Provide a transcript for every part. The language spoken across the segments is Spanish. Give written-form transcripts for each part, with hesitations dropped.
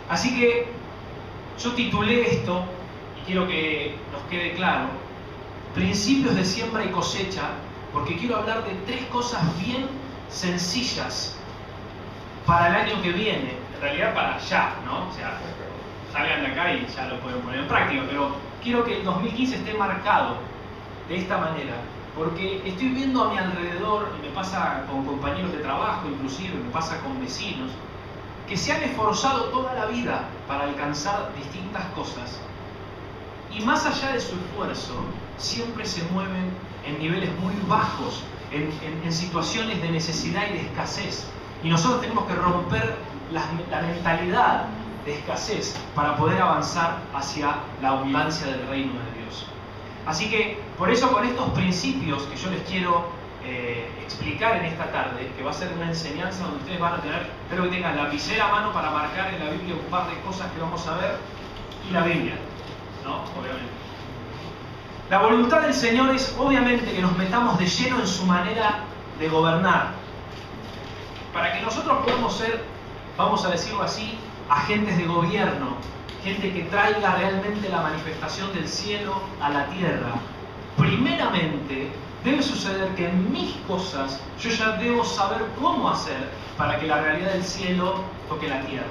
Así que yo titulé esto, y quiero que nos quede claro, principios de siembra y cosecha, porque quiero hablar de 3 cosas bien sencillas para el año que viene, en realidad para ya, ¿no? O sea, salgan de acá y ya lo pueden poner en práctica, pero quiero que el 2015 esté marcado de esta manera, porque estoy viendo a mi alrededor, y me pasa con compañeros de trabajo inclusive, me pasa con vecinos, que se han esforzado toda la vida para alcanzar distintas cosas, y más allá de su esfuerzo, siempre se mueven en niveles muy bajos, en situaciones de necesidad y de escasez. Y nosotros tenemos que romper la mentalidad de escasez para poder avanzar hacia la abundancia del reino de Dios. Así que, por eso, con estos principios que yo les quiero explicar en esta tarde, que va a ser una enseñanza donde ustedes van a tener, espero que tengan lapicera a mano para marcar en la Biblia un par de cosas que vamos a ver, y la Biblia, ¿no? Obviamente. La voluntad del Señor es, obviamente, que nos metamos de lleno en su manera de gobernar, para que nosotros podamos ser, vamos a decirlo así, agentes de gobierno, gente que traiga realmente la manifestación del cielo a la tierra. Primeramente, debe suceder que en mis cosas yo ya debo saber cómo hacer para que la realidad del cielo toque la tierra.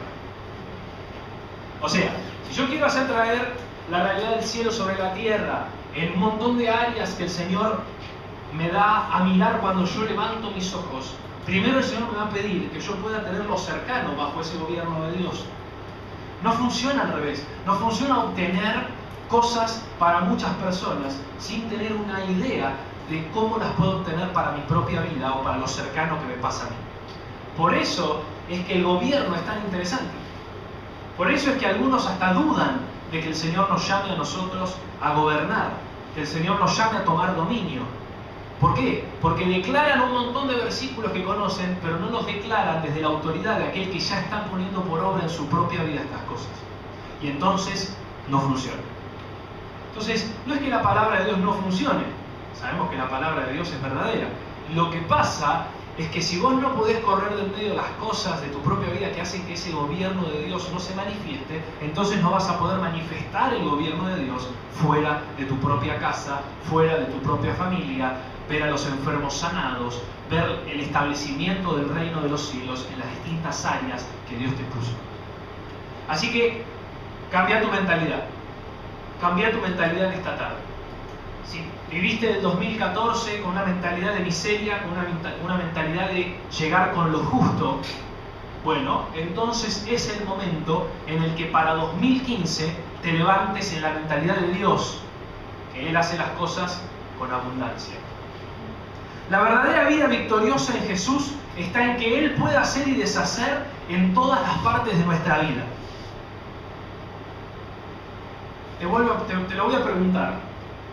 O sea, si yo quiero hacer traer la realidad del cielo sobre la tierra en un montón de áreas que el Señor me da a mirar cuando yo levanto mis ojos, primero el Señor me va a pedir que yo pueda tenerlo cercano bajo ese gobierno de Dios. No funciona al revés, no funciona obtener cosas para muchas personas sin tener una idea de cómo las puedo obtener para mi propia vida o para lo cercano que me pasa a mí. Por eso es que el gobierno es tan interesante. Por eso es que algunos hasta dudan de que el Señor nos llame a nosotros a gobernar, que el Señor nos llame a tomar dominio. ¿Por qué? Porque declaran un montón de versículos que conocen, pero no los declaran desde la autoridad de aquel que ya está poniendo por obra en su propia vida estas cosas. Y entonces no funciona. Entonces, no es que la palabra de Dios no funcione. Sabemos que la palabra de Dios es verdadera. Lo que pasa es que si vos no podés correr del medio de las cosas de tu propia vida que hacen que ese gobierno de Dios no se manifieste, entonces no vas a poder manifestar el gobierno de Dios fuera de tu propia casa, fuera de tu propia familia, ver a los enfermos sanados, ver el establecimiento del reino de los cielos en las distintas áreas que Dios te puso. Así que, cambia tu mentalidad. Cambia tu mentalidad en esta tarde. Si viviste el 2014 con una mentalidad de miseria, con una mentalidad de llegar con lo justo, bueno, entonces es el momento en el que para 2015 te levantes en la mentalidad de Dios, que Él hace las cosas con abundancia. La verdadera vida victoriosa en Jesús está en que Él pueda hacer y deshacer en todas las partes de nuestra vida. Te lo voy a preguntar.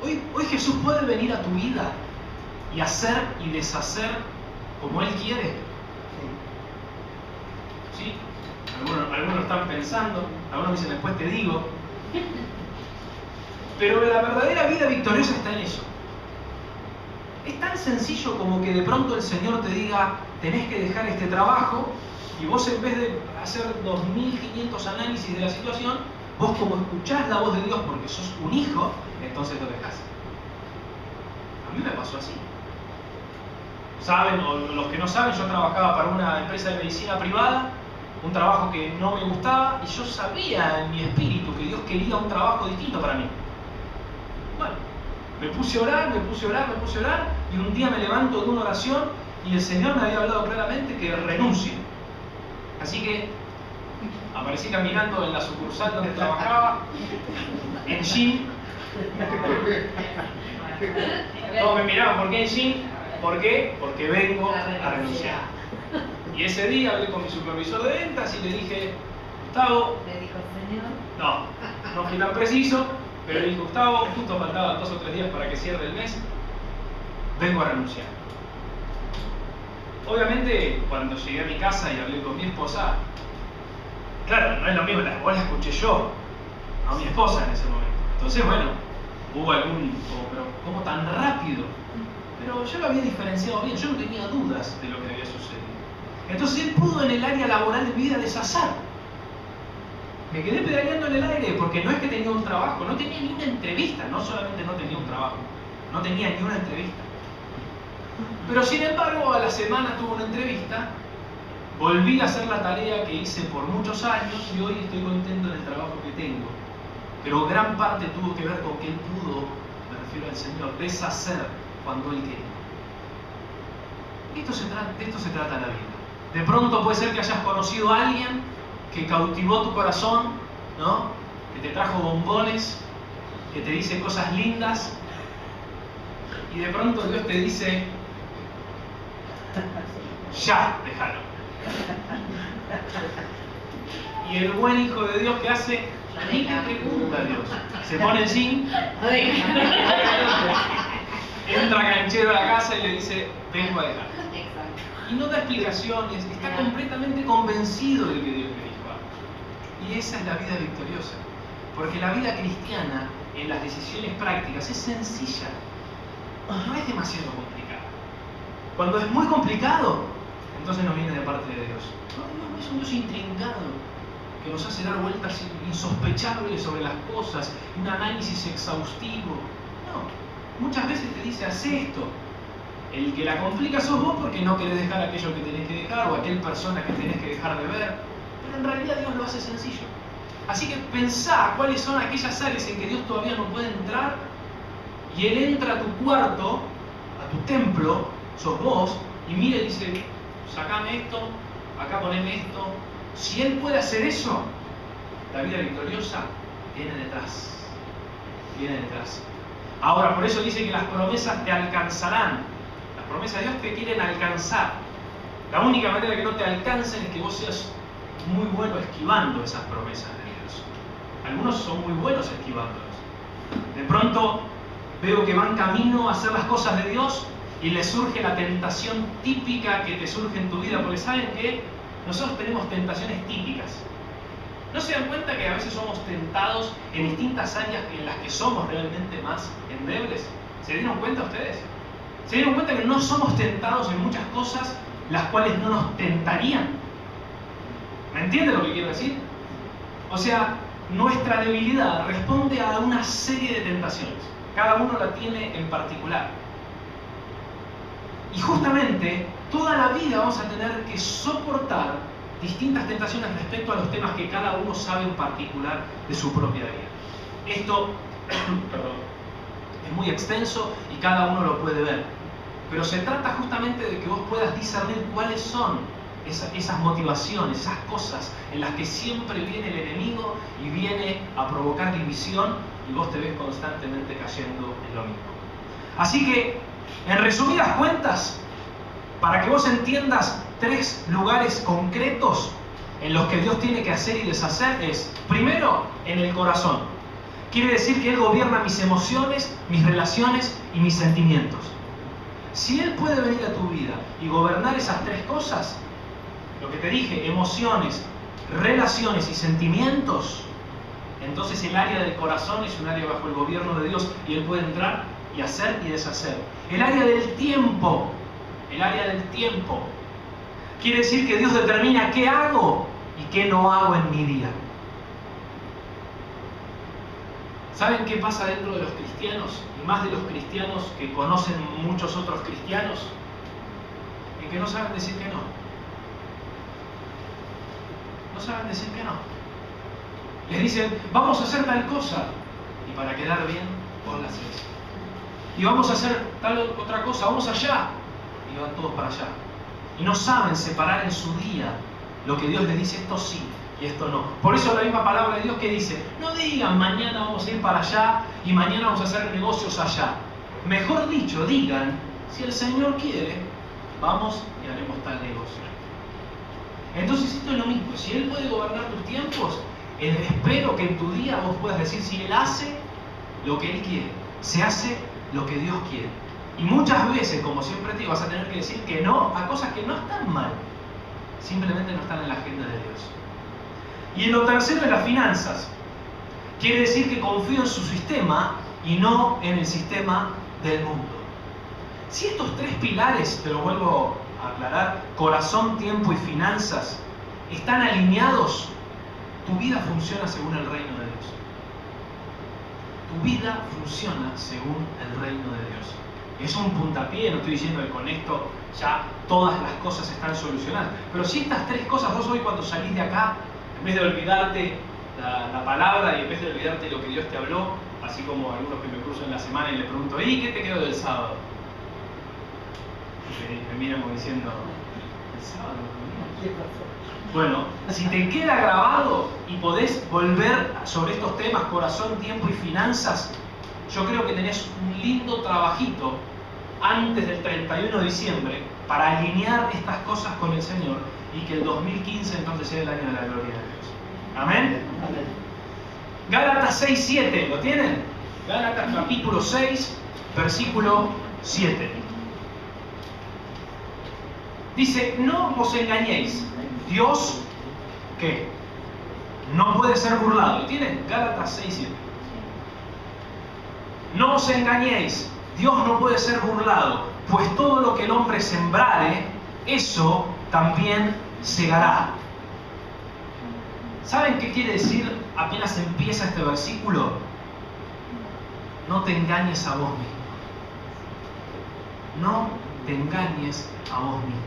¿Hoy Jesús puede venir a tu vida y hacer y deshacer como Él quiere? ¿Sí? Algunos están pensando, algunos dicen después te digo. Pero la verdadera vida victoriosa está en eso. Es tan sencillo como que de pronto el Señor te diga, tenés que dejar este trabajo, y vos en vez de hacer 2500 análisis de la situación, vos como escuchás la voz de Dios porque sos un hijo, entonces lo dejás. A mí me pasó así. Saben, o los que no saben, yo trabajaba para una empresa de medicina privada, un trabajo que no me gustaba, y yo sabía en mi espíritu que Dios quería un trabajo distinto para mí. Bueno, me puse a orar, y un día me levanto de una oración y el Señor me había hablado claramente que renuncie. Así que aparecí caminando en la sucursal donde trabajaba, en jean. Todos me miraban, ¿por qué en jean? ¿Por qué? Porque vengo a renunciar. Y ese día hablé con mi supervisor de ventas y le dije, Gustavo... ¿Le dijo el Señor? No fui tan preciso, pero le dije, Gustavo, justo faltaban 2 o 3 días para que cierre el mes, vengo a renunciar. Obviamente, cuando llegué a mi casa y hablé con mi esposa, claro, no es lo mismo, la voz la escuché yo, a mi esposa en ese momento. Entonces, bueno, hubo pero ¿cómo tan rápido? Pero yo lo había diferenciado bien, yo no tenía dudas de lo que había sucedido. Entonces él pudo en el área laboral de mi vida deshacer. me quedé pedaleando en el aire porque no es que tenía un trabajo, no tenía ni una entrevista, no solamente no tenía un trabajo, no tenía ni una entrevista. Pero sin embargo, a la semana tuve una entrevista, volví a hacer la tarea que hice por muchos años y hoy estoy contento en el trabajo que tengo. Pero gran parte tuvo que ver con que él pudo, me refiero al Señor, deshacer cuando él quería. De esto se trata la vida. De pronto puede ser que hayas conocido a alguien que cautivó tu corazón, ¿no? Que te trajo bombones, que te dice cosas lindas, y de pronto Dios te dice, ya, déjalo. Y el buen hijo de Dios que hace, ni te pregunta a Dios. Se pone el jean, entra canchero a la casa y le dice, vengo a dejar. Y no da explicaciones, está completamente convencido de que Dios le dijo algo. Y esa es la vida victoriosa. Porque la vida cristiana, en las decisiones prácticas, es sencilla. No es demasiado complicada. Cuando es muy complicado, entonces no viene de parte de Dios. No es un Dios intrincado que nos hace dar vueltas insospechables sobre las cosas, un análisis exhaustivo. No, muchas veces te dice, haz esto. El que la complica sos vos porque no querés dejar aquello que tenés que dejar o aquel persona que tenés que dejar de ver. Pero en realidad Dios lo hace sencillo. Así que pensá cuáles son aquellas áreas en que Dios todavía no puede entrar y Él entra a tu cuarto, a tu templo, sos vos, y mira y dice, sacame esto, acá poneme esto. Si Él puede hacer eso, la vida victoriosa viene detrás. Viene detrás. Ahora, por eso dice que las promesas te alcanzarán. Las promesas de Dios te quieren alcanzar. La única manera de que no te alcancen es que vos seas muy bueno esquivando esas promesas de Dios. Algunos son muy buenos esquivándolas. De pronto veo que van camino a hacer las cosas de Dios y les surge la tentación típica que te surge en tu vida, porque saben que nosotros tenemos tentaciones típicas. ¿No se dan cuenta que a veces somos tentados en distintas áreas en las que somos realmente más endebles? ¿Se dieron cuenta ustedes? ¿Se dieron cuenta que no somos tentados en muchas cosas las cuales no nos tentarían? ¿Me entienden lo que quiero decir? O sea, nuestra debilidad responde a una serie de tentaciones. Cada uno la tiene en particular. Y justamente toda la vida vamos a tener que soportar distintas tentaciones respecto a los temas que cada uno sabe en particular de su propia vida. Esto es muy extenso y cada uno lo puede ver. Pero se trata justamente de que vos puedas discernir cuáles son esas motivaciones, esas cosas en las que siempre viene el enemigo y viene a provocar división y vos te ves constantemente cayendo en lo mismo. Así que, en resumidas cuentas, para que vos entiendas 3 lugares concretos en los que Dios tiene que hacer y deshacer es, primero, en el corazón. Quiere decir que Él gobierna mis emociones, mis relaciones y mis sentimientos. Si Él puede venir a tu vida y gobernar esas 3 cosas, lo que te dije, emociones, relaciones y sentimientos, entonces el área del corazón es un área bajo el gobierno de Dios y Él puede entrar y hacer y deshacer. El área del tiempo, quiere decir que Dios determina qué hago y qué no hago en mi día. ¿Saben qué pasa dentro de los cristianos? Y más de los cristianos que conocen muchos otros cristianos, en que no saben decir que no. No saben decir que no. Les dicen, vamos a hacer tal cosa, y para quedar bien, vos la haces. Y vamos a hacer tal otra cosa, vamos allá, y van todos para allá. Y no saben separar en su día lo que Dios les dice, esto sí y esto no. Por eso la misma palabra de Dios que dice, no digan mañana vamos a ir para allá y mañana vamos a hacer negocios allá. Mejor dicho, digan, si el Señor quiere, vamos y haremos tal negocio. Entonces esto es lo mismo, si Él puede gobernar tus tiempos, espero que en tu día vos puedas decir, si Él hace lo que Él quiere, se hace lo que Dios quiere. Y muchas veces, como siempre te digo, vas a tener que decir que no a cosas que no están mal, simplemente no están en la agenda de Dios. Y en lo tercero es las finanzas. Quiere decir que confío en su sistema y no en el sistema del mundo. Si estos 3 pilares, te lo vuelvo a aclarar, corazón, tiempo y finanzas, están alineados, Tu vida funciona según el reino de Dios. Tu vida funciona según el reino de Dios. Es un puntapié, no estoy diciendo que con esto ya todas las cosas están solucionadas. Pero si estas tres cosas, vos hoy cuando salís de acá, en vez de olvidarte la palabra y en vez de olvidarte lo que Dios te habló, así como algunos que me cruzo en la semana y le pregunto, ¿y qué te quedó del sábado? Y me miran como diciendo, ¿el sábado? Bueno, si te queda grabado y podés volver sobre estos temas, corazón, tiempo y finanzas, yo creo que tenés un lindo trabajito antes del 31 de diciembre para alinear estas cosas con el Señor y que el 2015 entonces sea el año de la gloria de Dios. ¿Amén? Amén. Gálatas 6:7, ¿lo tienen? Gálatas capítulo 6, versículo 7. Dice, no os engañéis, Dios, ¿qué? No puede ser burlado. ¿Lo tienen? Gálatas 6:7. No os engañéis, Dios no puede ser burlado, pues todo lo que el hombre sembrare, eso también segará. ¿Saben qué quiere decir apenas empieza este versículo? No te engañes a vos mismo. No te engañes a vos mismo.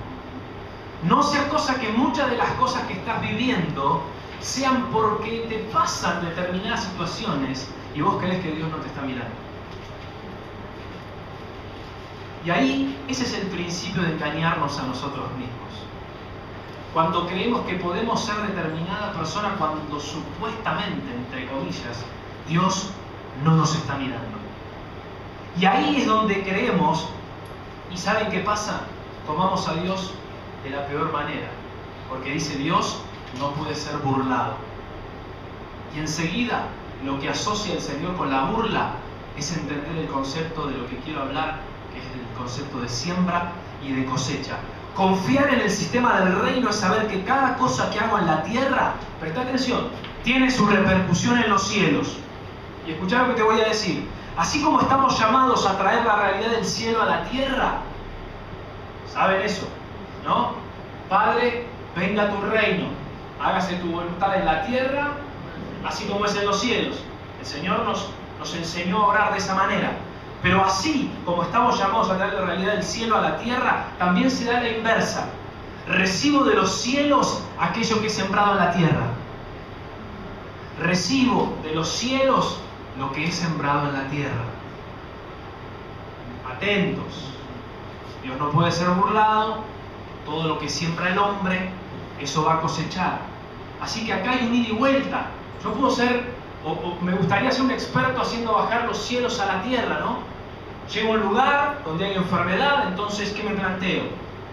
No sea cosa que muchas de las cosas que estás viviendo sean porque te pasan determinadas situaciones y vos crees que Dios no te está mirando. Y ahí ese es el principio de engañarnos a nosotros mismos. Cuando creemos que podemos ser determinada persona cuando supuestamente, entre comillas, Dios no nos está mirando. Y ahí es donde creemos, y ¿saben qué pasa? Tomamos a Dios de la peor manera, porque dice Dios no puede ser burlado. Y enseguida lo que asocia el Señor con la burla es entender el concepto de lo que quiero hablar, que es el concepto de siembra y de cosecha. Confiar en el sistema del reino es saber que cada cosa que hago en la tierra, presta atención, tiene su repercusión en los cielos. Y escuchá lo que te voy a decir. Así como estamos llamados a traer la realidad del cielo a la tierra, ¿saben eso? ¿No? Padre, venga tu reino, hágase tu voluntad en la tierra, así como es en los cielos. El Señor nos enseñó a orar de esa manera. Pero así como estamos llamados a traer la realidad del cielo a la tierra, también se da la inversa. Recibo de los cielos aquello que he sembrado en la tierra. Recibo de los cielos lo que he sembrado en la tierra. Atentos. Dios no puede ser burlado. Todo lo que siembra el hombre, eso va a cosechar. Así que acá hay un ida y vuelta. Yo puedo ser, o me gustaría ser un experto haciendo bajar los cielos a la tierra, ¿no? Llego a un lugar donde hay enfermedad, entonces, ¿qué me planteo?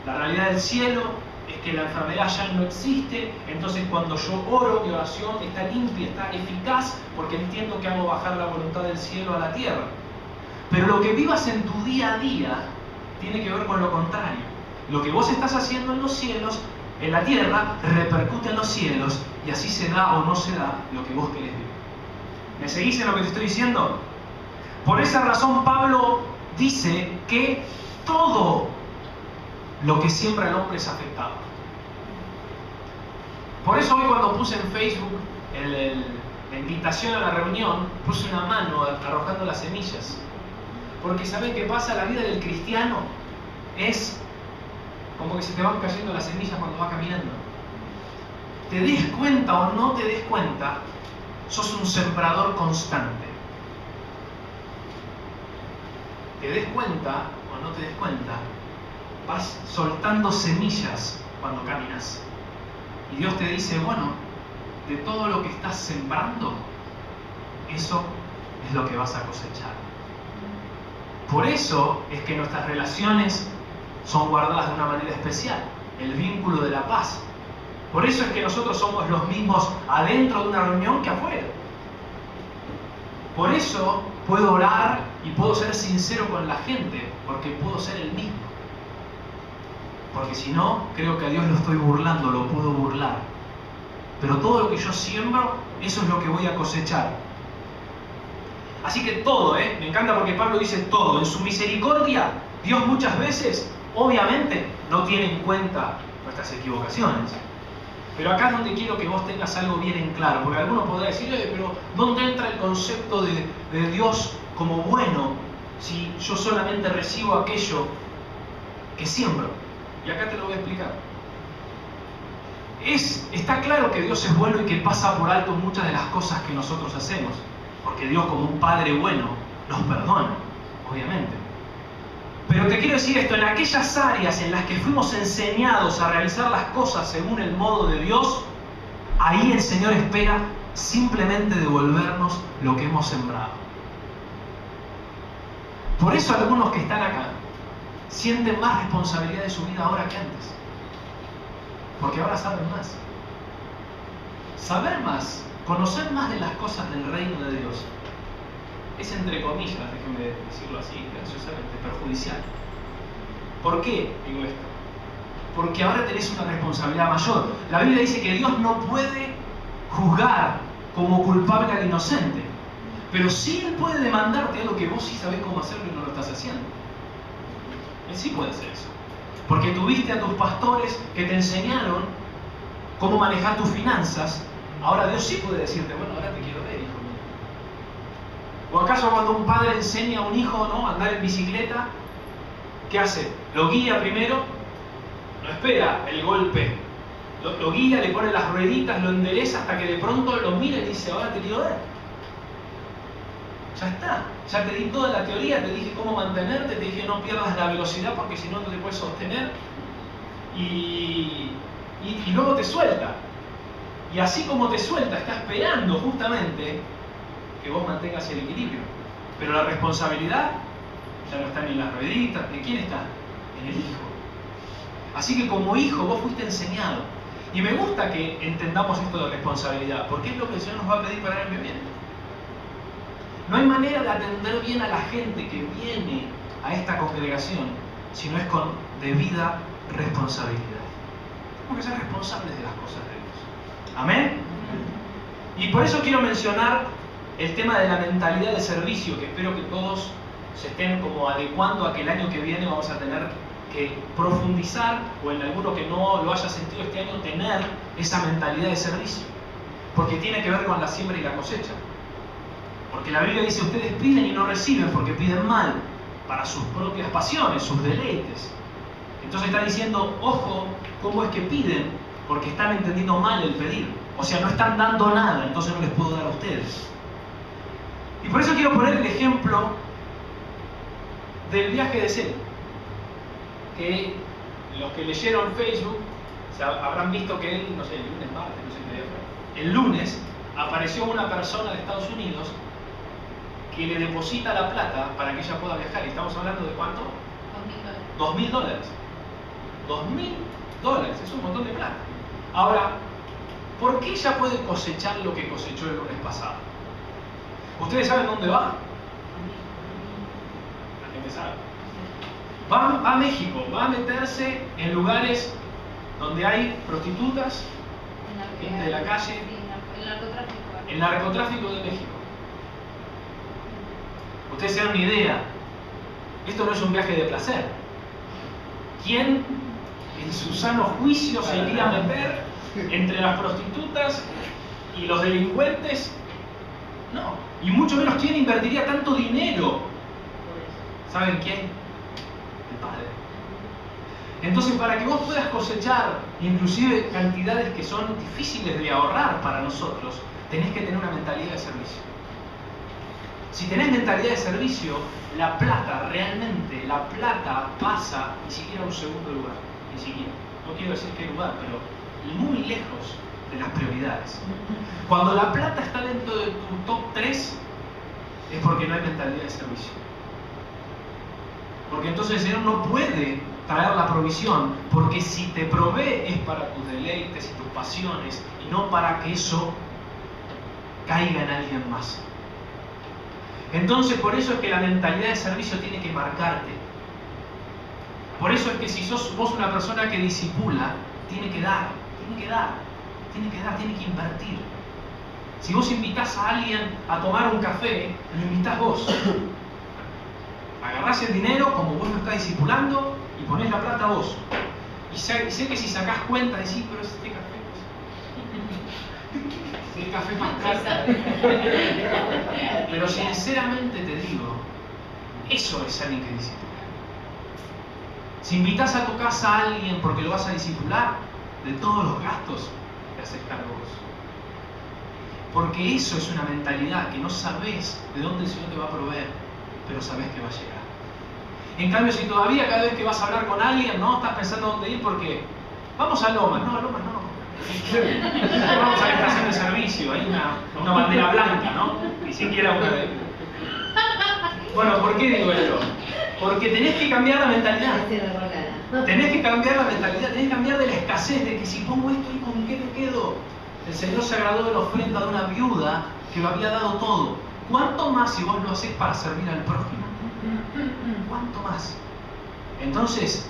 La realidad del cielo es que la enfermedad ya no existe, entonces cuando yo oro, mi oración está limpia, está eficaz, porque entiendo que hago bajar la voluntad del cielo a la tierra. Pero lo que vivas en tu día a día tiene que ver con lo contrario. Lo que vos estás haciendo en los cielos, en la tierra, repercute en los cielos, y así se da o no se da lo que vos querés vivir. ¿Me seguís en lo que te estoy diciendo? Por esa razón Pablo dice que todo lo que siembra el hombre es afectado. Por eso hoy cuando puse en Facebook la invitación a la reunión, puse una mano arrojando las semillas. Porque ¿saben qué pasa? La vida del cristiano es como que se te van cayendo las semillas cuando vas caminando. Te des cuenta o no te des cuenta, sos un sembrador constante. Te des cuenta o no te des cuenta, vas soltando semillas cuando caminas. Y Dios te dice, bueno, de todo lo que estás sembrando, eso es lo que vas a cosechar. Por eso es que nuestras relaciones son guardadas de una manera especial, el vínculo de la paz. Por eso es que nosotros somos los mismos adentro de una reunión que afuera. Por eso puedo orar y puedo ser sincero con la gente, porque puedo ser el mismo. Porque si no, creo que a Dios lo estoy burlando, lo puedo burlar. Pero todo lo que yo siembro, eso es lo que voy a cosechar. Así que todo, me encanta porque Pablo dice todo. En su misericordia, Dios muchas veces, obviamente, no tiene en cuenta nuestras equivocaciones. Pero acá es donde quiero que vos tengas algo bien en claro, porque alguno podrá decir, pero ¿dónde entra el concepto de Dios como bueno si yo solamente recibo aquello que siembro? Y acá te lo voy a explicar. Está claro que Dios es bueno y que pasa por alto muchas de las cosas que nosotros hacemos, porque Dios, como un Padre bueno, nos perdona, obviamente. Pero te quiero decir esto, en aquellas áreas en las que fuimos enseñados a realizar las cosas según el modo de Dios, ahí el Señor espera simplemente devolvernos lo que hemos sembrado. Por eso algunos que están acá sienten más responsabilidad de su vida ahora que antes. Porque ahora saben más. Saber más, conocer más de las cosas del reino de Dios, es, entre comillas, déjenme decirlo así, graciosamente, perjudicial. ¿Por qué digo esto? Porque ahora tenés una responsabilidad mayor. La Biblia dice que Dios no puede juzgar como culpable al inocente, pero sí Él puede demandarte algo que vos sí sabés cómo hacerlo y no lo estás haciendo. Él sí puede hacer eso. Porque tuviste a tus pastores que te enseñaron cómo manejar tus finanzas. Ahora Dios sí puede decirte, bueno, ahora te quiero ver, hijo mío. ¿O acaso cuando un padre enseña a un hijo, ¿no?, a andar en bicicleta, qué hace? Lo guía primero, no espera el golpe, lo guía, le pone las rueditas, lo endereza hasta que de pronto lo mira y dice, ahora te quiero ver. Ya está, ya te di toda la teoría, te dije cómo mantenerte, te dije no pierdas la velocidad porque si no no te puedes sostener, y luego te suelta. Y así como te suelta, está esperando justamente que vos mantengas el equilibrio. Pero la responsabilidad ya no está ni en las rueditas. ¿De quién está? En el hijo. Así que como hijo vos fuiste enseñado. Y me gusta que entendamos esto de responsabilidad, porque es lo que el Señor nos va a pedir para el año que viene. No hay manera de atender bien a la gente que viene a esta congregación si no es con debida responsabilidad. Tenemos que ser responsables de las cosas de Dios. ¿Amén? Y por eso quiero mencionar el tema de la mentalidad de servicio, que espero que todos se estén como adecuando a que el año que viene vamos a tener que profundizar, o en alguno que no lo haya sentido este año, tener esa mentalidad de servicio. Porque tiene que ver con la siembra y la cosecha. Porque la Biblia dice, ustedes piden y no reciben porque piden mal, para sus propias pasiones, sus deleites. Entonces está diciendo, ojo, cómo es que piden, porque están entendiendo mal el pedir. O sea, no están dando nada, entonces no les puedo dar a ustedes. Y por eso quiero poner el ejemplo del viaje de Cel, que los que leyeron Facebook habrán visto que él, no sé, el lunes, martes, no sé qué día fue, el lunes apareció una persona de Estados Unidos que le deposita la plata para que ella pueda viajar. Y estamos hablando de ¿cuánto? $2.000. $2.000, es un montón de plata. Ahora, ¿por qué ella puede cosechar lo que cosechó el lunes pasado? ¿Ustedes saben dónde va? La gente sabe. Va a México, va a meterse en lugares donde hay prostitutas, gente de la calle, el narcotráfico de México. Ustedes se dan una idea, esto no es un viaje de placer. ¿Quién en su sano juicio se iría a meter entre las prostitutas y los delincuentes? No, y mucho menos quién invertiría tanto dinero. ¿Saben quién? El Padre. Entonces, para que vos puedas cosechar inclusive cantidades que son difíciles de ahorrar para nosotros, tenés que tener una mentalidad de servicio. Si tenés mentalidad de servicio, la plata, realmente, la plata pasa ni siquiera a un segundo lugar, ni siquiera. No quiero decir qué lugar, pero muy lejos de las prioridades. Cuando la plata está dentro de tu top 3, es porque no hay mentalidad de servicio. Porque entonces el Señor no puede traer la provisión, porque si te provee es para tus deleites y tus pasiones, y no para que eso caiga en alguien más. Entonces, por eso es que la mentalidad de servicio tiene que marcarte. Por eso es que si sos vos una persona que discipula, tiene que dar, tiene que invertir. Si vos invitás a alguien a tomar un café, lo invitás vos. Agarrás el dinero como vos lo estás discipulando y ponés la plata vos. Y sé que si sacás cuenta decís, pero este café, café más caro. Pero sinceramente te digo, eso es alguien que discipula. Si invitas a tu casa a alguien porque lo vas a discipular, de todos los gastos te haces cargo vos. Porque eso es una mentalidad que no sabes de dónde el Señor te va a proveer, pero sabes que va a llegar. En cambio, si todavía cada vez que vas a hablar con alguien, no estás pensando dónde ir porque vamos a Lomas, no, a Lomas no. Vamos a la estación de servicio, hay una bandera blanca, ¿no? Ni siquiera una de... Bueno, ¿por qué digo esto? Porque tenés que cambiar la mentalidad. Tenés que cambiar la mentalidad, tenés que cambiar de la escasez, de que si pongo esto y con qué me quedo. El Señor se agradó de la ofrenda de una viuda que lo había dado todo. ¿Cuánto más si vos lo hacés para servir al prójimo? ¿Cuánto más? Entonces,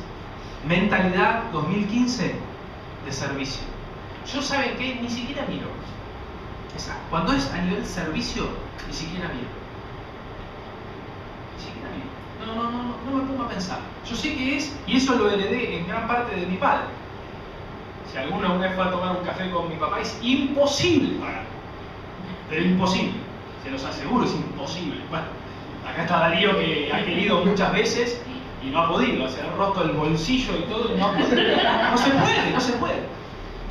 mentalidad 2015 de servicio. Yo, ¿saben qué? Ni siquiera miro. Cuando es a nivel servicio, ni siquiera miro. Ni siquiera miro. No me pongo a pensar. Yo sé que es, y eso lo heredé en gran parte de mi padre. Si alguna vez fue a tomar un café con mi papá, es imposible pagar. Pero imposible. Se los aseguro, es imposible. Bueno, acá está Darío, que ha querido muchas veces y no ha podido. Se ha roto el bolsillo y todo y no ha podido. No se puede, no se puede.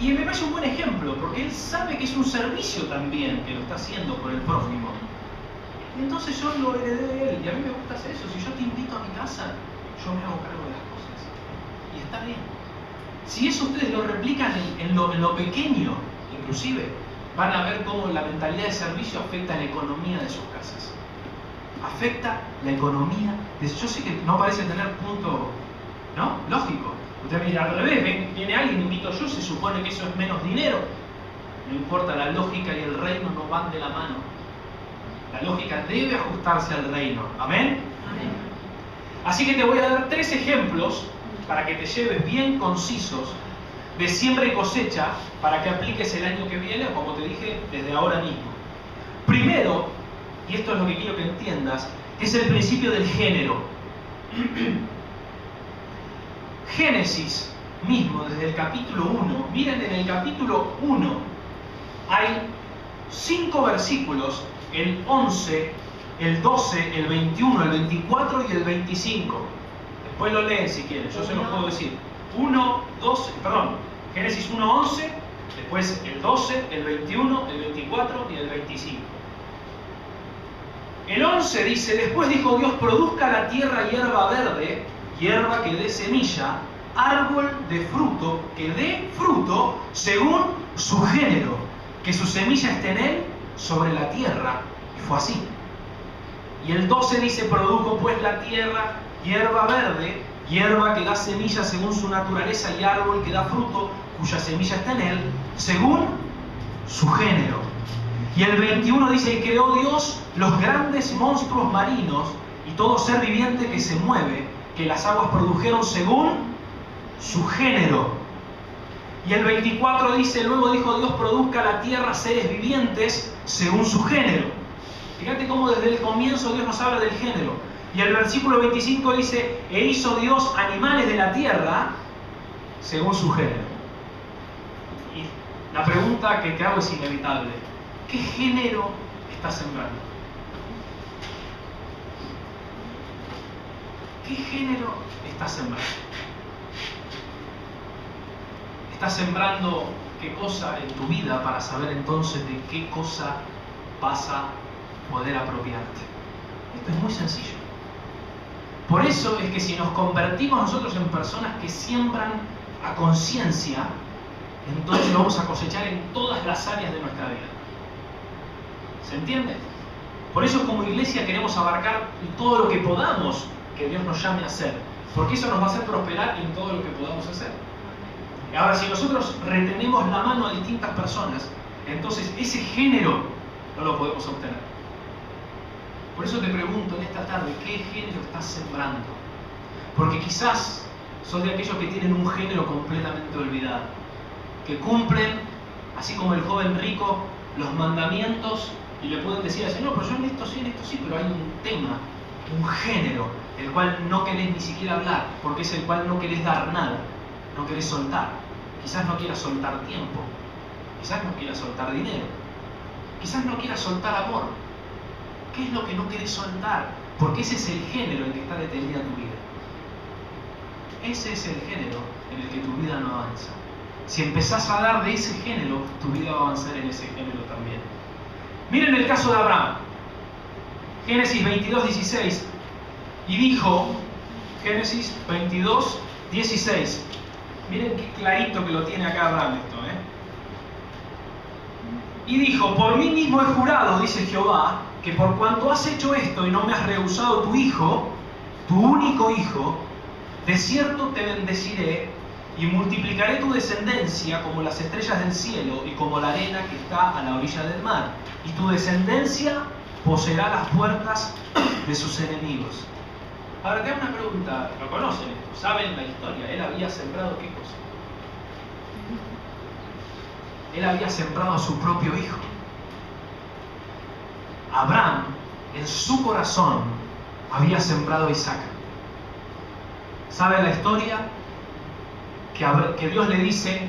Y me parece un buen ejemplo, porque él sabe que es un servicio también que lo está haciendo por el prójimo. Entonces yo lo heredé de él, y a mí me gusta hacer eso. Si yo te invito a mi casa, yo me hago cargo de las cosas. Y está bien. Si eso ustedes lo replican en lo pequeño, inclusive, van a ver cómo la mentalidad de servicio afecta la economía de sus casas. Afecta la economía de... Yo sé que no parece tener punto, ¿no? Lógico. Usted me dirá, al revés, viene alguien, invito yo, se supone que eso es menos dinero. No importa, la lógica y el reino no van de la mano. La lógica debe ajustarse al reino. ¿Amén? Amén. Así que te voy a dar 3 ejemplos para que te lleves bien concisos de siembra y cosecha para que apliques el año que viene, o como te dije, desde ahora mismo. Primero, y esto es lo que quiero que entiendas, es el principio del género. Génesis mismo, desde el capítulo 1, miren, en el capítulo 1 hay 5 versículos, el 11, el 12, el 21, el 24 y el 25. Después lo leen si quieren, yo se los puedo decir. 12, Génesis 1, 11, después el 12, el 21, el 24 y el 25. El 11 dice, después dijo Dios, produzca la tierra hierba verde, hierba que dé semilla, árbol de fruto que dé fruto según su género, que su semilla esté en él sobre la tierra. Y fue así. Y el 12 dice, produjo pues la tierra hierba verde, hierba que da semilla según su naturaleza y árbol que da fruto, cuya semilla está en él, según su género. Y el 21 dice, y creó Dios los grandes monstruos marinos y todo ser viviente que se mueve, que las aguas produjeron según su género. Y el 24 dice, luego dijo Dios, produzca la tierra seres vivientes según su género. Fíjate cómo desde el comienzo Dios nos habla del género. Y el versículo 25 dice, e hizo Dios animales de la tierra según su género. Y la pregunta que te hago es inevitable. ¿Qué género estás sembrando? ¿Qué género estás sembrando? ¿Estás sembrando qué cosa en tu vida para saber entonces de qué cosa vas a poder apropiarte? Esto es muy sencillo. Por eso es que si nos convertimos nosotros en personas que siembran a conciencia, entonces lo vamos a cosechar en todas las áreas de nuestra vida. ¿Se entiende? Por eso como iglesia queremos abarcar todo lo que podamos que Dios nos llame a hacer, porque eso nos va a hacer prosperar en todo lo que podamos hacer. Ahora, si nosotros retenemos la mano a distintas personas, entonces ese género no lo podemos obtener. Por eso te pregunto en esta tarde, ¿qué género estás sembrando? Porque quizás sos de aquellos que tienen un género completamente olvidado, que cumplen, así como el joven rico, los mandamientos y le pueden decir al Señor, pero yo en esto sí, pero hay un tema, un género, el cual no querés ni siquiera hablar, porque es el cual no querés dar nada, no querés soltar. Quizás no quieras soltar tiempo, quizás no quieras soltar dinero, Quizás no quieras soltar amor. ¿Qué es lo que no querés soltar? Porque ese es el género en que está detenida tu vida. Ese es el género en el que tu vida no avanza. Si empezás a dar de ese género, tu vida va a avanzar en ese género también. Miren el caso de Abraham. Génesis 22, 16. Y dijo, Génesis 22, 16. Miren qué clarito que lo tiene acá Abraham esto, ¿eh? Y dijo, por mí mismo he jurado, dice Jehová, que por cuanto has hecho esto y no me has rehusado tu hijo, tu único hijo, de cierto te bendeciré y multiplicaré tu descendencia como las estrellas del cielo y como la arena que está a la orilla del mar. Y tu descendencia poseerá las puertas de sus enemigos. Ahora te hago una pregunta, ¿lo conocen esto? ¿Saben la historia? Él había sembrado ¿qué cosa? Él había sembrado a su propio hijo. Abraham, en su corazón, había sembrado a Isaac. ¿Saben la historia? Que Dios le dice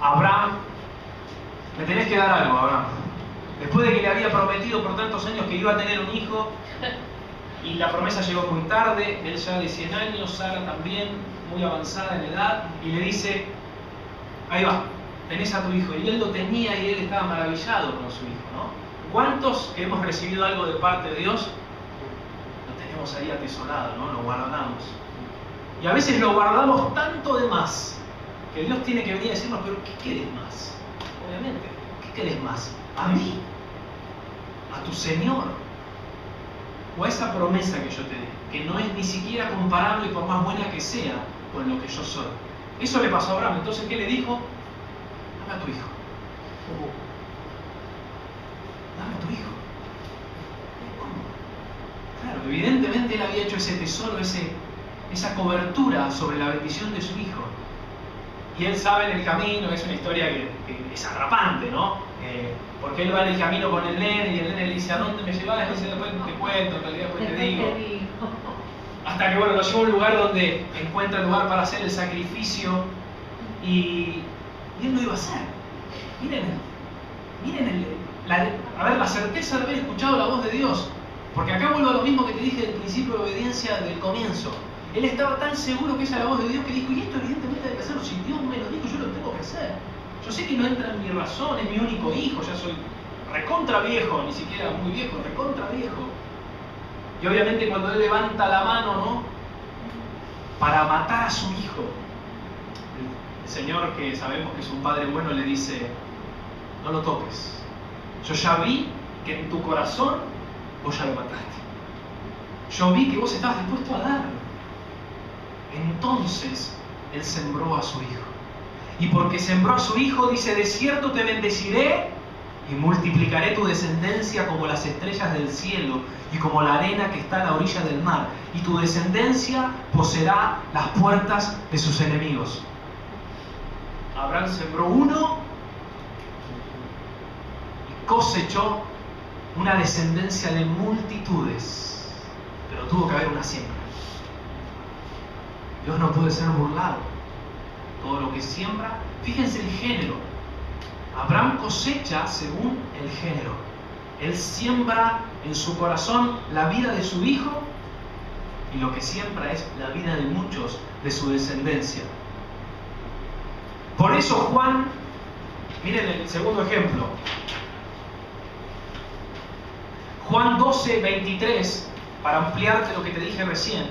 a Abraham, me tenés que dar algo, Abraham. Después de que le había prometido por tantos años que iba a tener un hijo, y la promesa llegó muy tarde, él ya de 100 años, Sara también, muy avanzada en edad, y le dice, ahí va, tenés a tu hijo. Y él lo tenía y él estaba maravillado con su hijo, ¿no? ¿Cuántos que hemos recibido algo de parte de Dios, lo tenemos ahí atesorado, ¿no? Lo guardamos. Y a veces lo guardamos tanto de más, que Dios tiene que venir a decirnos, pero ¿qué querés más? Obviamente, ¿qué querés más? ¿A mí? ¿A tu Señor? ¿O a esa promesa que yo te di? Que no es ni siquiera comparable, por más buena que sea, con lo que yo soy. Eso le pasó a Abraham. Entonces, ¿qué le dijo? Dame a tu hijo. Dame a tu hijo. ¿Cómo? Claro, evidentemente él había hecho ese tesoro, esa cobertura sobre la bendición de su hijo. Y él sabe en el camino, es una historia que es atrapante, ¿no? Porque él va en el camino con el nene y el nene le dice, ¿a dónde me llevas? Y dice, después te cuento, en realidad después te digo. Hasta que, bueno, lo lleva a un lugar donde encuentra el lugar para hacer el sacrificio y él lo iba a hacer. Miren la certeza de haber escuchado la voz de Dios. Porque acá vuelvo a lo mismo que te dije del principio de obediencia del comienzo. Él estaba tan seguro que esa era la voz de Dios que dijo, y esto evidentemente hay que hacerlo, si Dios me lo dijo, yo lo tengo que hacer. Yo sé que no entra en mi razón, es mi único hijo, ya soy recontra viejo, ni siquiera muy viejo, recontra viejo. Y obviamente cuando él levanta la mano, ¿no? Para matar a su hijo, el Señor, que sabemos que es un Padre bueno, le dice, no lo toques. Yo ya vi que en tu corazón vos ya lo mataste. Yo vi que vos estabas dispuesto a darlo. Entonces él sembró a su hijo. Y porque sembró a su hijo, dice, de cierto te bendeciré y multiplicaré tu descendencia como las estrellas del cielo y como la arena que está a la orilla del mar. Y tu descendencia poseerá las puertas de sus enemigos. Abraham sembró uno y cosechó una descendencia de multitudes. Pero tuvo que haber una siembra. Dios no puede ser burlado. Todo lo que siembra, fíjense el género. Abraham cosecha según el género. Él siembra en su corazón la vida de su hijo y lo que siembra es la vida de muchos de su descendencia. Por eso Juan, miren el segundo ejemplo. Juan 12, 23, para ampliarte lo que te dije recién.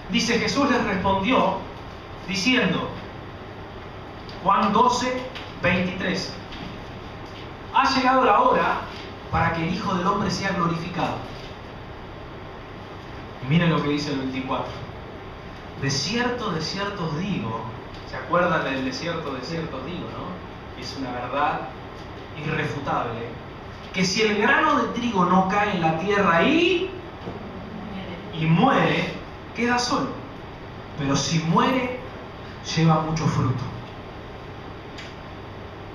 Dice, Jesús les respondió diciendo, Juan 12, 23, ha llegado la hora para que el Hijo del Hombre sea glorificado. Y miren lo que dice el 24. De cierto os digo, ¿se acuerdan del de cierto os digo, no? Es una verdad irrefutable, que si el grano de trigo no cae en la tierra y muere, queda solo. Pero si muere, lleva mucho fruto.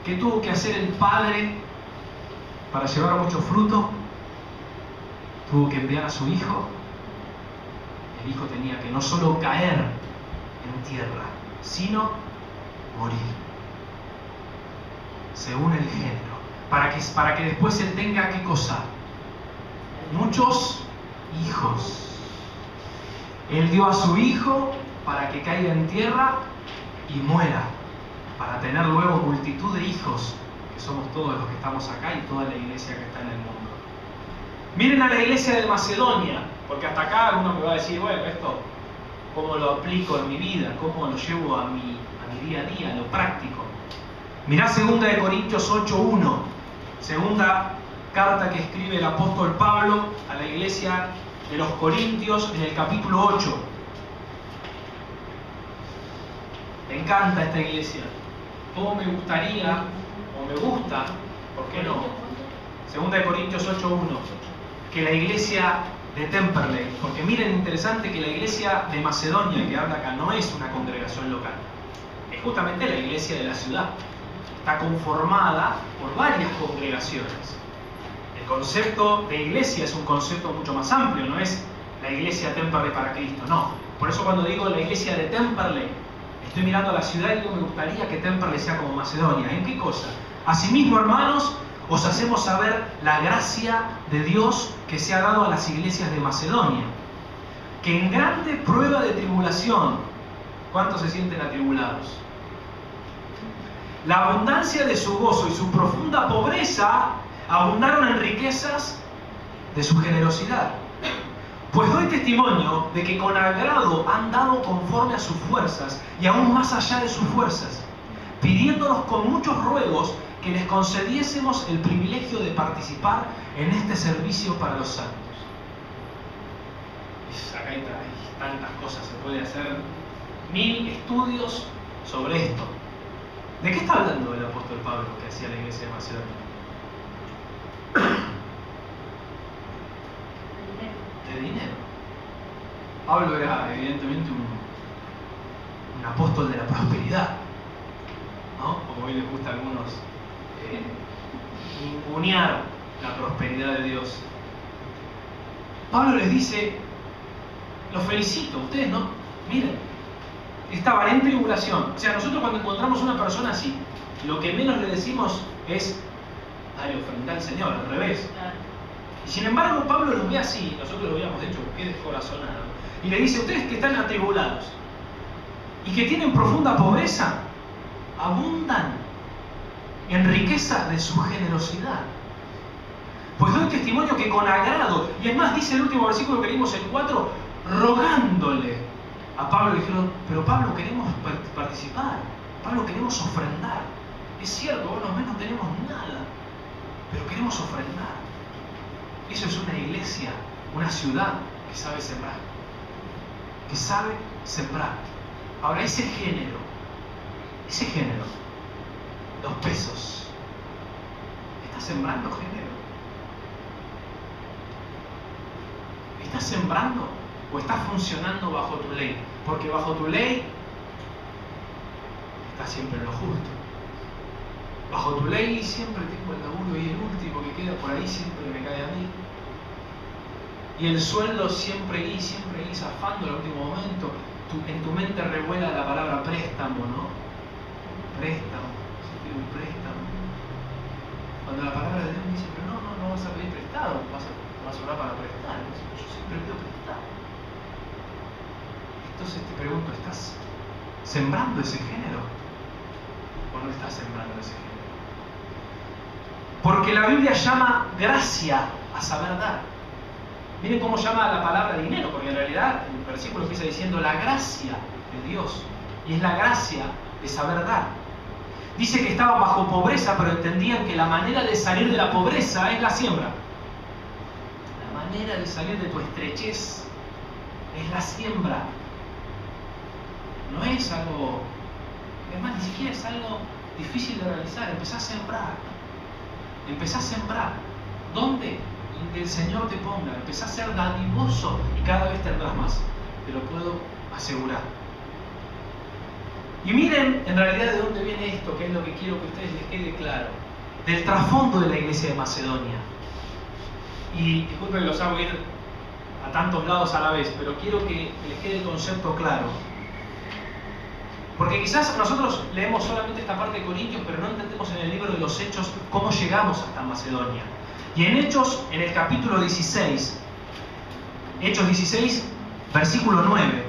¿Qué tuvo que hacer el Padre para llevar mucho fruto? Tuvo que enviar a su Hijo. El Hijo tenía que no solo caer en tierra, sino morir. Según el género. para que después él tenga, ¿qué cosa? Muchos hijos. Él dio a su hijo para que caiga en tierra y muera, para tener luego multitud de hijos, que somos todos los que estamos acá y toda la iglesia que está en el mundo. Miren a la iglesia de Macedonia, porque hasta acá alguno me va a decir, bueno, esto, ¿cómo lo aplico en mi vida? ¿Cómo lo llevo a mi día a día, a lo práctico? Mirá 2 de Corintios 8:1, segunda carta que escribe el apóstol Pablo a la iglesia de los Corintios en el capítulo 8. Me encanta esta iglesia. ¿Cómo me gustaría, o me gusta, por qué no? 2 de Corintios 8:1, que la iglesia de Temperley, porque miren, interesante que la iglesia de Macedonia que habla acá no es una congregación local, es justamente la iglesia de la ciudad. Está conformada por varias congregaciones. El concepto de iglesia es un concepto mucho más amplio, no es la iglesia de Temperley para Cristo, no. Por eso cuando digo la iglesia de Temperley, estoy mirando a la ciudad y digo, me gustaría que Temperley sea como Macedonia. ¿En qué cosa? Asimismo, hermanos, os hacemos saber la gracia de Dios que se ha dado a las iglesias de Macedonia, que en grande prueba de tribulación, ¿cuántos se sienten atribulados? La abundancia de su gozo y su profunda pobreza abundaron en riquezas de su generosidad. Pues doy testimonio de que con agrado han dado conforme a sus fuerzas y aún más allá de sus fuerzas, pidiéndonos con muchos ruegos que les concediésemos el privilegio de participar en este servicio para los santos. Acá hay tantas cosas, se puede hacer 1000 estudios sobre esto. ¿De qué está hablando el apóstol Pablo que hacía la iglesia de Macedonia? De dinero. Pablo era evidentemente un apóstol de la prosperidad, ¿no? Como hoy les gusta a algunos ningunear la prosperidad de Dios. Pablo les dice, los felicito, ustedes no, miren, estaban en tribulación. O sea, nosotros cuando encontramos una persona así, lo que menos le decimos es, dale, ofrenda al Señor, al revés. Y sin embargo, Pablo los ve así, nosotros lo habíamos hecho, qué descorazonado. Y le dice, ustedes que están atribulados y que tienen profunda pobreza, abundan en riqueza de su generosidad. Pues doy testimonio que con agrado, y es más, dice el último versículo que leímos, el 4, rogándole a Pablo, le dijeron, pero Pablo, queremos participar, Pablo, queremos ofrendar. Es cierto, bueno, menos tenemos nada, pero queremos ofrendar. Eso es una iglesia, una ciudad que sabe sembrar. Que sabe sembrar. Ahora, ese género, los pesos, ¿estás sembrando género? ¿Estás sembrando o estás funcionando bajo tu ley? Porque bajo tu ley estás siempre en lo justo. Bajo tu ley siempre tengo el laburo y el último que queda por ahí siempre me cae a mí. Y el sueldo siempre ahí zafando al último momento. En tu mente revuela la palabra préstamo, ¿no? Préstamo, se pide un préstamo. Cuando la palabra de Dios dice, pero no vas a pedir prestado, vas a orar para prestar. Yo siempre pido prestado. Entonces te pregunto, ¿estás sembrando ese género? ¿O no estás sembrando ese género? Porque la Biblia llama gracia a saber dar. Miren cómo llama la palabra dinero, porque en realidad el versículo empieza diciendo la gracia de Dios. Y es la gracia de saber dar. Dice que estaban bajo pobreza, pero entendían que la manera de salir de la pobreza es la siembra. La manera de salir de tu estrechez es la siembra. No es algo, es más, ni siquiera es algo difícil de realizar. Empezá a sembrar. Empezá a sembrar. ¿Dónde? Donde el Señor te ponga. Empezá a ser dadivoso y cada vez tendrás más. Te lo puedo asegurar. Y miren en realidad de dónde viene esto, que es lo que quiero que a ustedes les quede claro. Del trasfondo de la iglesia de Macedonia. Y disculpen que los hago ir a tantos lados a la vez, pero quiero que les quede el concepto claro. Porque quizás nosotros leemos solamente esta parte de Corintios, pero no entendemos en el libro de los Hechos cómo llegamos hasta Macedonia. Y en Hechos, en el capítulo 16, Hechos 16, versículo 9,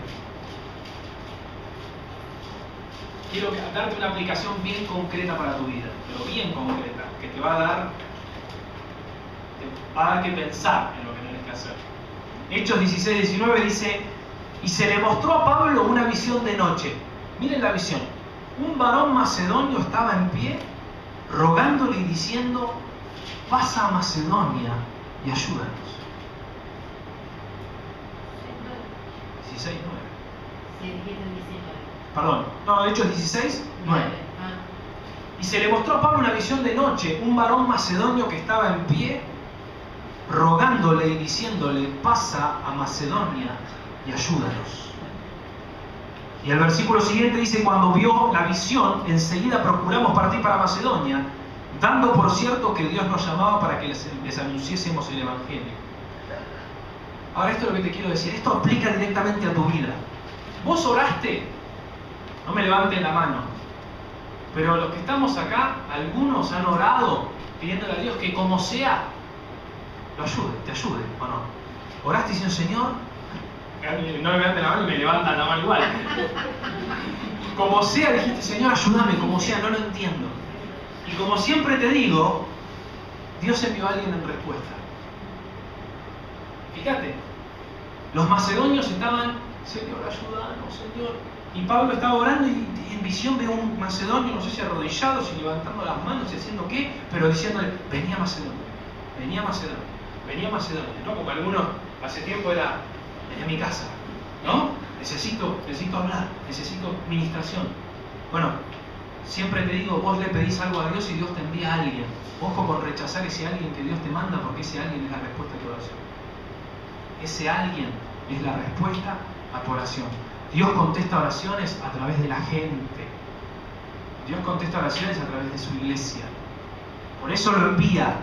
quiero darte una aplicación bien concreta para tu vida, pero bien concreta, que te va a dar que pensar en lo que tienes que hacer. Hechos 16, 19 dice: y se le mostró a Pablo una visión de noche. Miren la visión. Un varón macedonio estaba en pie, rogándole y diciendo: pasa a Macedonia y ayúdanos. 16, 9. Sí, dijiste 19. Perdón, no, Hechos 16, 9. Y se le mostró a Pablo una visión de noche, un varón macedonio que estaba en pie, rogándole y diciéndole: pasa a Macedonia y ayúdanos. Y el versículo siguiente dice: cuando vio la visión, enseguida procuramos partir para Macedonia, dando por cierto que Dios nos llamaba para que les anunciésemos el Evangelio. Ahora, esto es lo que te quiero decir, esto aplica directamente a tu vida. Vos oraste, no me levanten la mano, pero los que estamos acá, algunos han orado pidiéndole a Dios que como sea, lo ayude, te ayude, ¿o no? Oraste diciendo: Señor, no me levanten la mano y me levantan la mano igual. Como sea, dijiste: Señor, ayúdame, como sea, no lo entiendo. Y como siempre te digo, Dios envió a alguien en respuesta. Fíjate, los macedonios estaban: Señor, ayúdanos, Señor. Y Pablo estaba orando y en visión ve a un macedonio, no sé si arrodillado, si levantando las manos y haciendo qué, pero diciéndole: venía Macedonia, venía Macedonia, venía Macedonia. ¿No? Como algunos hace tiempo era: venía a mi casa, ¿no? Necesito hablar, necesito ministración. Bueno, siempre te digo, vos le pedís algo a Dios y Dios te envía a alguien. Ojo con rechazar ese alguien que Dios te manda, porque ese alguien es la respuesta a tu oración. Ese alguien es la respuesta a tu oración. Dios contesta oraciones a través de la gente. Dios contesta oraciones a través de su iglesia. Por eso lo envía.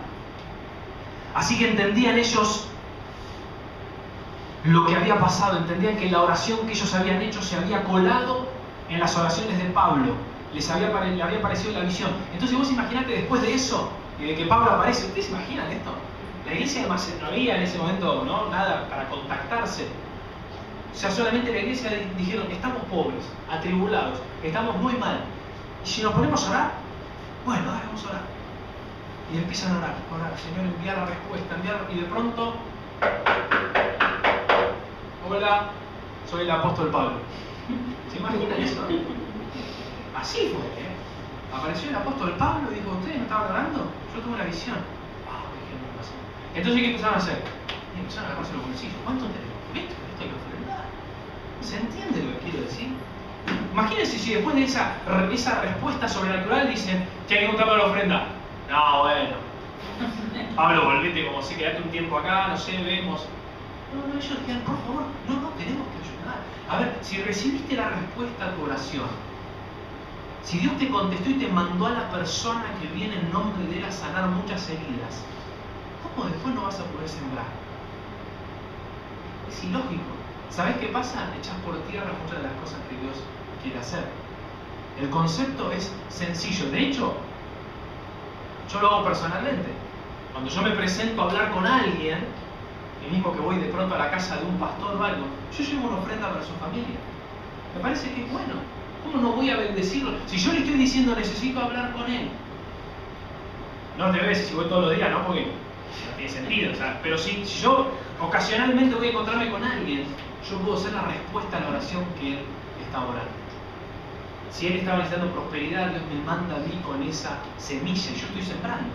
Así que entendían ellos lo que había pasado, entendían que la oración que ellos habían hecho se había colado en las oraciones de Pablo, le había parecido la visión. Entonces vos imaginate después de eso, y de que Pablo aparece, ¿ustedes se imaginan esto? La iglesia de Macedonia no había en ese momento, ¿no?, nada para contactarse. O sea, solamente la iglesia dijeron: estamos pobres, atribulados, estamos muy mal. Y si nos ponemos a orar, bueno, dale, vamos a orar. Y empiezan a orar, Señor, enviar la respuesta, y de pronto: hola, soy el apóstol Pablo. ¿Se imaginan eso? Así fue, ¿eh? Apareció el apóstol Pablo y dijo: ¿ustedes me estaban orando? Yo tuve una visión. Entonces, ¿qué empezaron a hacer? Y empezaron a agarrarse los bolsillos. ¿Cuánto tenemos? ¿Esto hay que ofrendar? ¿Se entiende lo que quiero decir? Imagínense si después de esa respuesta sobrenatural dicen: ¿qué hay que contar para la ofrenda? No, bueno. Pablo, volvete, como si quedate un tiempo acá, no sé, vemos. No, ellos dijeron: por favor, no, tenemos que ayudar. A ver, si recibiste la respuesta a tu oración, si Dios te contestó y te mandó a la persona que viene en nombre de Él a sanar muchas heridas, ¿cómo después no vas a poder sembrar? Es ilógico. ¿Sabés qué pasa? Echás por tierra muchas de las cosas que Dios quiere hacer. El concepto es sencillo. De hecho, yo lo hago personalmente. Cuando yo me presento a hablar con alguien, el mismo que voy de pronto a la casa de un pastor o algo, yo llevo una ofrenda para su familia. Me parece que es bueno. ¿Cómo no voy a bendecirlo? Si yo le estoy diciendo: necesito hablar con él. No te ves si voy todos los días, ¿no? Porque no tiene sentido. O sea, pero si yo ocasionalmente voy a encontrarme con alguien, yo puedo ser la respuesta a la oración que él está orando. Si él está necesitando prosperidad, Dios me manda a mí con esa semilla y yo estoy sembrando.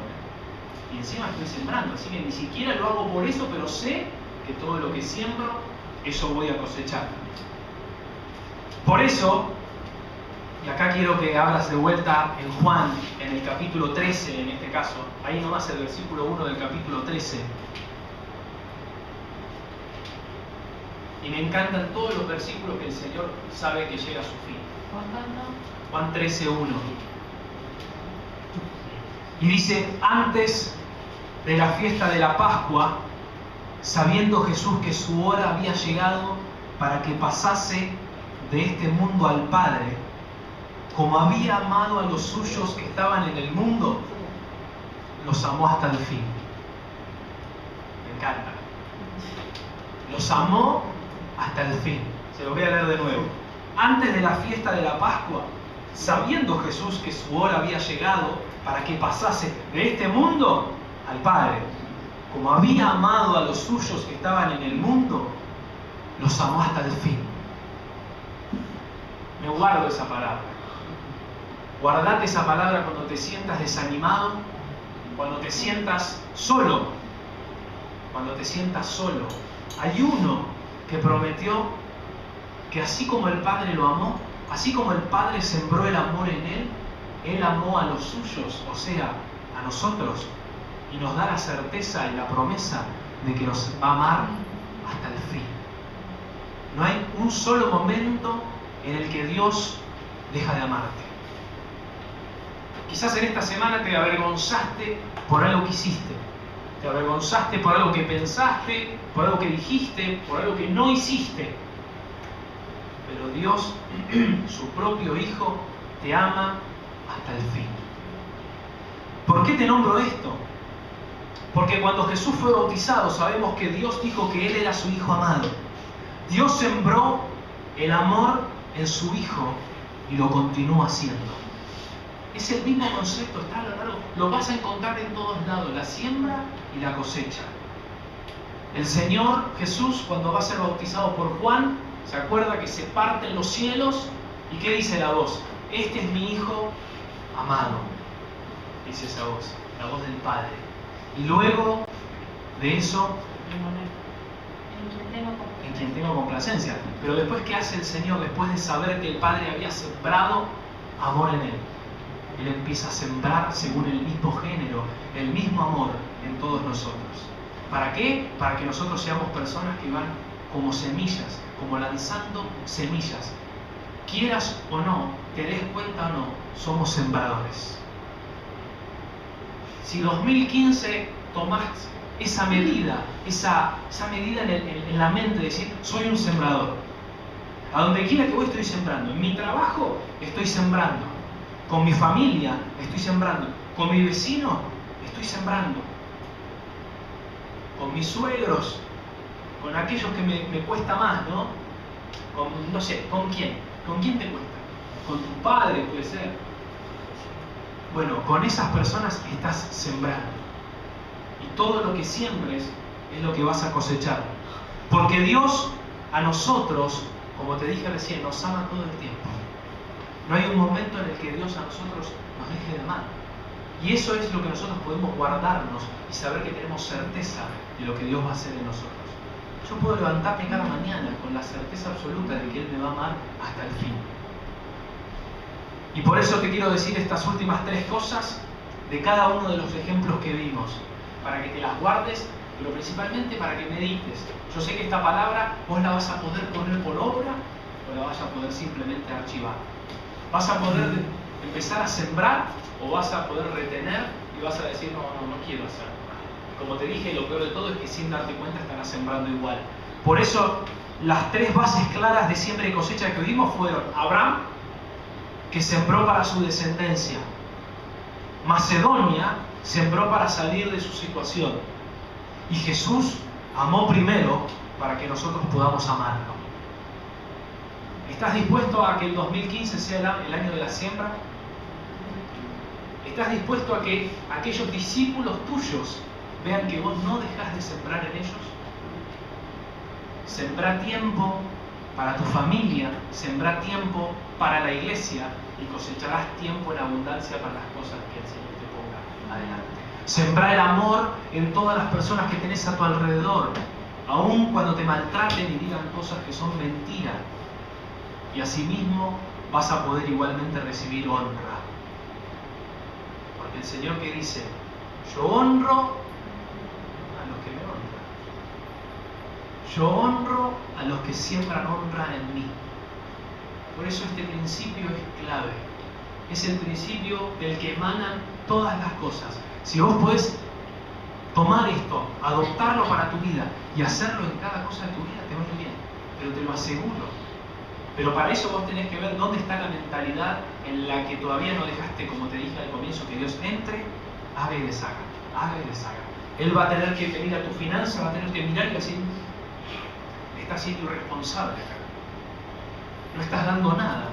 Y encima estoy sembrando, así que ni siquiera lo hago por eso, pero sé que todo lo que siembro, eso voy a cosechar. Por eso, y acá quiero que abras de vuelta en Juan, en el capítulo 13 en este caso, ahí nomás el versículo 1 del capítulo 13. Y me encantan todos los versículos que el Señor sabe que llega a su fin. Juan 13, 1. Y dice: antes de la fiesta de la Pascua, sabiendo Jesús que su hora había llegado para que pasase de este mundo al Padre, como había amado a los suyos que estaban en el mundo, los amó hasta el fin. Me encanta. Los amó hasta el fin. Se lo voy a leer de nuevo. Antes de la fiesta de la Pascua, sabiendo Jesús que su hora había llegado para que pasase de este mundo al Padre, como había amado a los suyos que estaban en el mundo, los amó hasta el fin. Me guardo esa palabra. Guardate esa palabra cuando te sientas desanimado, cuando te sientas solo. Cuando te sientas solo. Hay uno que prometió que así como el Padre lo amó, así como el Padre sembró el amor en él, él amó a los suyos, o sea, a nosotros, y nos da la certeza y la promesa de que nos va a amar hasta el fin. No hay un solo momento en el que Dios deja de amarte. Quizás en esta semana te avergonzaste por algo que hiciste. Te avergonzaste por algo que pensaste, por algo que dijiste, por algo que no hiciste. Pero Dios, su propio Hijo, te ama hasta el fin. ¿Por qué te nombro esto? Porque cuando Jesús fue bautizado, sabemos que Dios dijo que Él era su Hijo amado. Dios sembró el amor en su Hijo y lo continúa haciendo. Es el mismo concepto, está a lo largo, lo vas a encontrar en todos lados, la siembra y la cosecha. El Señor Jesús, cuando va a ser bautizado por Juan, se acuerda que se parten los cielos y ¿qué dice la voz? Este es mi Hijo amado, dice esa voz, la voz del Padre. Y luego de eso, en quien tengo complacencia. Pero después, ¿qué hace el Señor? Después de saber que el Padre había sembrado amor en Él, Él empieza a sembrar según el mismo género, el mismo amor en todos nosotros. ¿Para qué? Para que nosotros seamos personas que van como semillas, como lanzando semillas. Quieras o no, te des cuenta o no, somos sembradores. Si 2015 tomás esa medida, esa medida en la mente de decir, soy un sembrador. A donde quiera que voy estoy sembrando. En mi trabajo estoy sembrando. Con mi familia estoy sembrando. Con mi vecino estoy sembrando. Con mis suegros, con aquellos que me cuesta más, ¿no? No sé, ¿con quién? ¿Con quién te cuesta? Con tu padre puede ser. Bueno, con esas personas estás sembrando. Y todo lo que siembres es lo que vas a cosechar. Porque Dios a nosotros, como te dije recién, nos ama todo el tiempo. No hay un momento en el que Dios a nosotros nos deje de amar. Y eso es lo que nosotros podemos guardarnos y saber que tenemos certeza de lo que Dios va a hacer en nosotros. Yo puedo levantarme cada mañana con la certeza absoluta de que Él me va a amar hasta el fin. Y por eso te quiero decir estas últimas tres cosas de cada uno de los ejemplos que vimos, para que te las guardes, pero principalmente para que medites. Yo sé que esta palabra vos la vas a poder poner por obra o la vas a poder simplemente archivar. Vas a poder empezar a sembrar o vas a poder retener y vas a decir, no quiero hacerlo. Como te dije, lo peor de todo es que sin darte cuenta estarás sembrando igual. Por eso, las tres bases claras de siembra y cosecha que vimos fueron Abraham, que sembró para su descendencia. Macedonia sembró para salir de su situación. Y Jesús amó primero para que nosotros podamos amarlo. ¿Estás dispuesto a que el 2015 sea el año de la siembra? ¿Estás dispuesto a que aquellos discípulos tuyos vean que vos no dejás de sembrar en ellos? Sembrá tiempo para tu familia, sembrá tiempo para la iglesia y cosecharás tiempo en abundancia para las cosas que el Señor te ponga adelante. Sembrá el amor en todas las personas que tenés a tu alrededor, aun cuando te maltraten y digan cosas que son mentiras. Y asimismo vas a poder igualmente recibir honra. Porque el Señor que dice, yo honro a los que me honran. Yo honro a los que siembran honra en mí. Por eso este principio es clave. Es el principio del que emanan todas las cosas. Si vos podés tomar esto, adoptarlo para tu vida y hacerlo en cada cosa de tu vida, te va a ir bien. Pero te lo aseguro. Pero para eso vos tenés que ver dónde está la mentalidad en la que todavía no dejaste, como te dije al comienzo, que Dios entre, haga y deshaga, haga y deshaga. Él va a tener que venir a tu finanza, va a tener que mirar y decir, estás siendo irresponsable acá. No estás dando nada.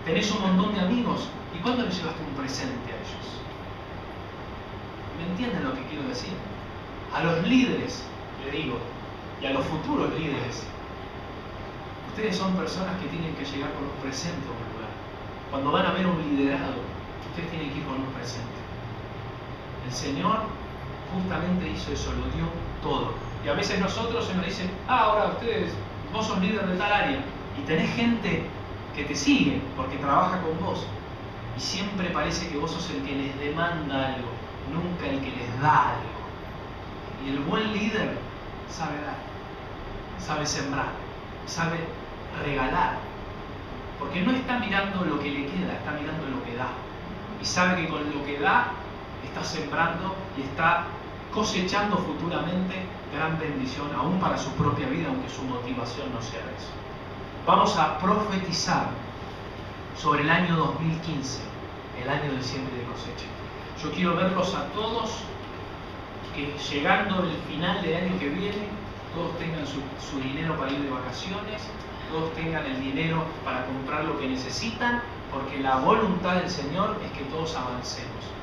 Tenés un montón de amigos. ¿Y cuándo les llevaste un presente a ellos? ¿Me entienden lo que quiero decir? A los líderes, le digo, y a los futuros líderes, ustedes son personas que tienen que llegar con un presente a un lugar. Cuando van a ver un liderado, ustedes tienen que ir con un presente. El Señor justamente hizo eso, lo dio todo. Y a veces nosotros se nos dice, ahora ustedes, vos sos líder de tal área, y tenés gente que te sigue porque trabaja con vos, y siempre parece que vos sos el que les demanda algo, nunca el que les da algo. Y el buen líder sabe dar, sabe sembrar, sabe regalar, porque no está mirando lo que le queda, está mirando lo que da, y sabe que con lo que da está sembrando y está cosechando futuramente gran bendición, aún para su propia vida, aunque su motivación no sea eso. Vamos a profetizar sobre el año 2015, el año de siembra y de cosecha. Yo quiero verlos a todos, que llegando el final del año que viene, todos tengan su dinero para ir de vacaciones, todos tengan el dinero para comprar lo que necesitan, porque la voluntad del Señor es que todos avancemos.